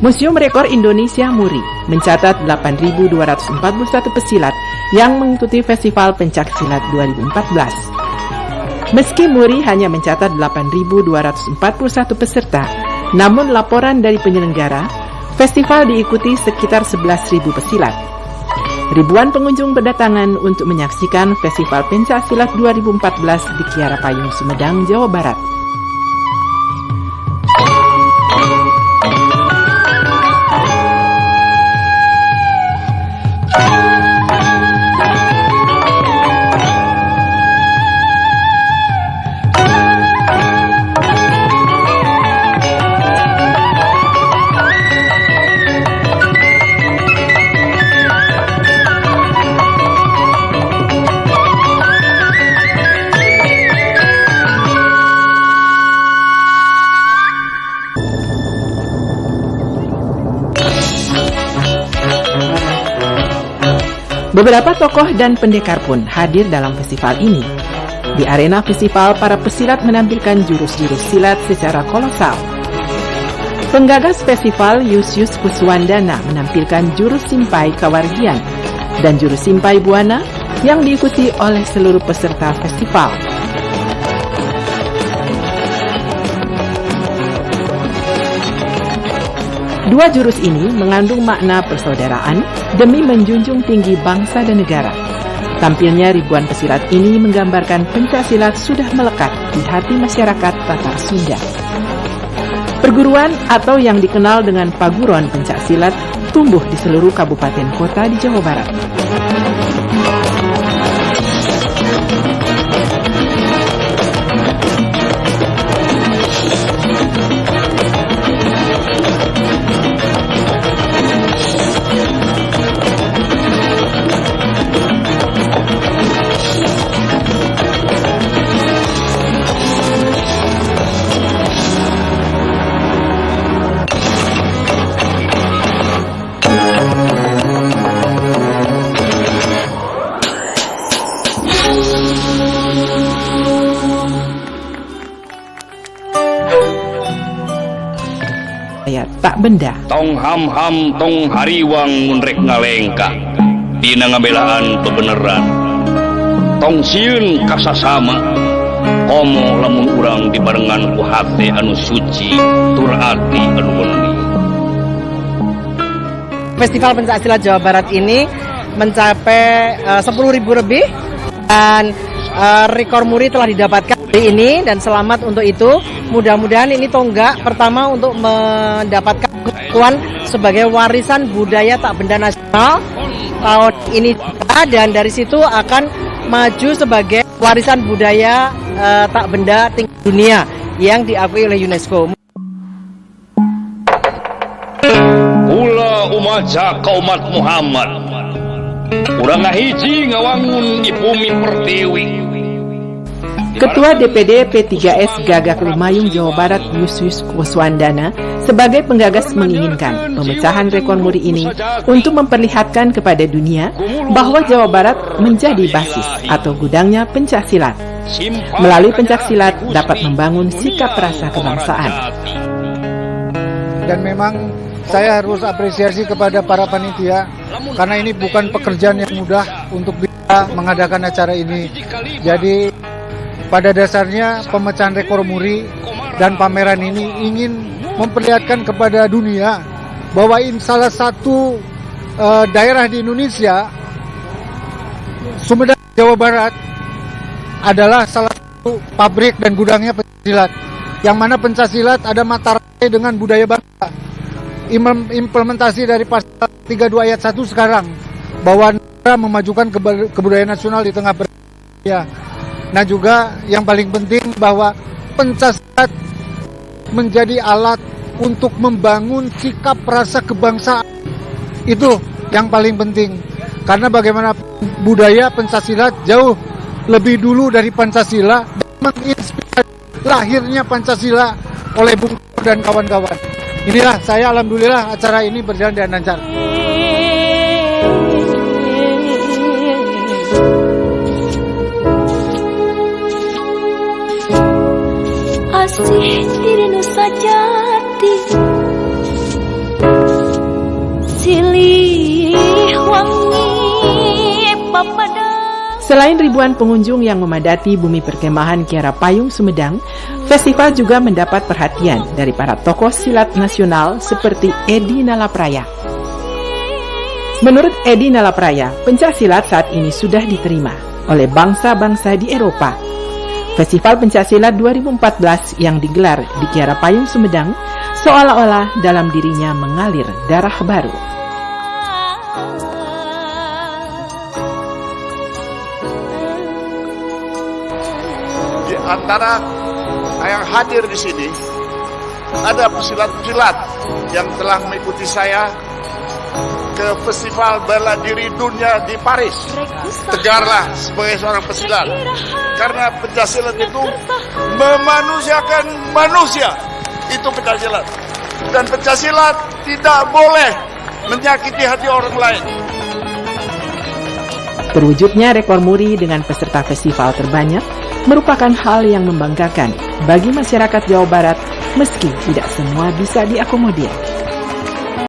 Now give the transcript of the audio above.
Museum Rekor Indonesia Muri mencatat 8.241 pesilat yang mengikuti Festival Pencaksilat 2014. Meski Muri hanya mencatat 8.241 peserta, namun laporan dari penyelenggara, festival diikuti sekitar 11.000 pesilat. Ribuan pengunjung berdatangan untuk menyaksikan Festival Pencaksilat 2014 di Kiara Payung, Sumedang, Jawa Barat. Beberapa tokoh dan pendekar pun hadir dalam festival ini. Di arena festival, para pesilat menampilkan jurus-jurus silat secara kolosal. Penggagas festival, Yusius Kuswandana, menampilkan jurus simpai kawargian dan jurus simpai buana yang diikuti oleh seluruh peserta festival. Dua jurus ini mengandung makna persaudaraan demi menjunjung tinggi bangsa dan negara. Tampilnya ribuan pesilat ini menggambarkan pencaksilat sudah melekat di hati masyarakat Tatar Sunda. Perguruan atau yang dikenal dengan Paguron Pencaksilat tumbuh di seluruh kabupaten kota di Jawa Barat. Tak benda. Tong ham-ham tong hariwang munrek ngalengka dina ngabelaan bebeneran. Tong sieun kasasama komo lamun urang dibarengan ku hate anu suci tur ati anu wening. Festival Pencaksilat Jawa Barat ini mencapai 10.000 lebih dan rekor muri telah didapatkan hari ini dan selamat untuk itu. Mudah-mudahan ini tonggak pertama untuk mendapatkan pengakuan sebagai warisan budaya tak benda nasional tahun ini, dan dari situ akan maju sebagai warisan budaya tak benda tingkat dunia yang diakui oleh UNESCO. Kula umaja ka umat Muhammad urang ngahiji ngawangun ibumi pertiwi. Ketua DPD P3S Gagak Lumayung Jawa Barat, Yusius Kuswandana, sebagai penggagas menginginkan pemecahan rekor muri ini untuk memperlihatkan kepada dunia bahwa Jawa Barat menjadi basis atau gudangnya pencaksilat. Melalui pencaksilat dapat membangun sikap rasa kebangsaan. Dan memang saya harus apresiasi kepada para panitia karena ini bukan pekerjaan yang mudah untuk bisa mengadakan acara ini. Jadi pada dasarnya pemecahan rekor muri dan pameran ini ingin memperlihatkan kepada dunia bahwa salah satu daerah di Indonesia, Sumedang, Jawa Barat, adalah salah satu pabrik dan gudangnya pencaksilat, yang mana pencaksilat ada mata rantai dengan budaya bangsa. Implementasi dari pasal 32 ayat 1 sekarang bahwa negara memajukan kebudayaan nasional di tengah berbeda. Nah juga yang paling penting bahwa pencaksilat menjadi alat untuk membangun sikap rasa kebangsaan. Itu yang paling penting. Karena bagaimana budaya pencaksilat jauh lebih dulu dari Pancasila dan menginspirasi lahirnya Pancasila oleh Bung Karno dan kawan-kawan. Inilah saya, alhamdulillah acara ini berjalan dengan lancar. Asih diri nu sajati Selain ribuan pengunjung yang memadati bumi perkemahan Kiara Payung Sumedang, festival juga mendapat perhatian dari para tokoh silat nasional seperti Edi Nalapraya. Menurut Edi Nalapraya, pencaksilat saat ini sudah diterima oleh bangsa-bangsa di Eropa. Festival Pencaksilat 2014 yang digelar di Kiara Payung Sumedang seolah-olah dalam dirinya mengalir darah baru. Di antara yang hadir di sini ada pesilat-pesilat yang telah mengikuti saya ke festival bela diri dunia di Paris. Tegarlah sebagai seorang pesilat, karena pencaksilat itu memanusiakan manusia. Itu pencaksilat, dan pencaksilat tidak boleh menyakiti hati orang lain. Terwujudnya rekor muri dengan peserta festival terbanyak merupakan hal yang membanggakan bagi masyarakat Jawa Barat, meski tidak semua bisa diakomodir.